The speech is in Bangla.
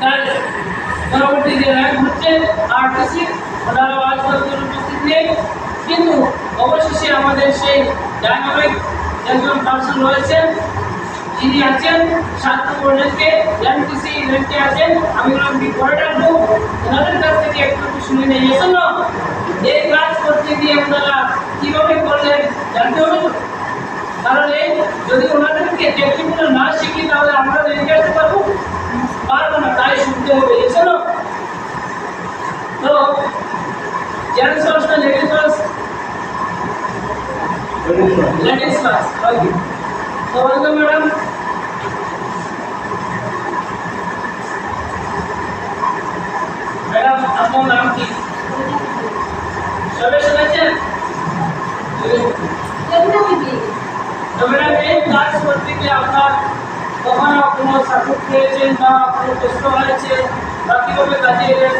তার পরবর্তী যে র্যাঙ্ক হচ্ছে আরটিসি, ওনারা আজ পর্যন্ত উপস্থিত নেই, কিন্তু অবশেষে আমাদের সেই ডাইনামিক একজন পার্সন রয়েছেন, যিনি আছেন 7 নম্বর র্যাঙ্কে, এমটিসি র্যাঙ্কে আছেন। আমি ওনাকে পরে ডাকবো, ওনাদের কাছ থেকে একটু শুনে নিয়ে এসো না। এই ক্লাস করতে গিয়ে ওনারা কীভাবে করলেন জানতে হবে তো, কারণ এই যদি ওনাদেরকে টেকনিকগুলো না শিখি তাহলে আমরা রেখে আসতে পারবো না, তাই শুনতে হবে। এসো না। তো জেন্টস ফার্স্ট না ladies first? Ladies first. Okay, তো ওয়েলকাম ম্যাডাম। ম্যাডাম আপনার নাম কি? সবাই শুনেছেন? তো ম্যাডাম এই ক্লাস করতে গিয়ে আপনার কখনো কোনো সাপোর্ট পেয়েছেন বা কোনো কষ্ট হয়েছে বা কীভাবে কাজে এলেন?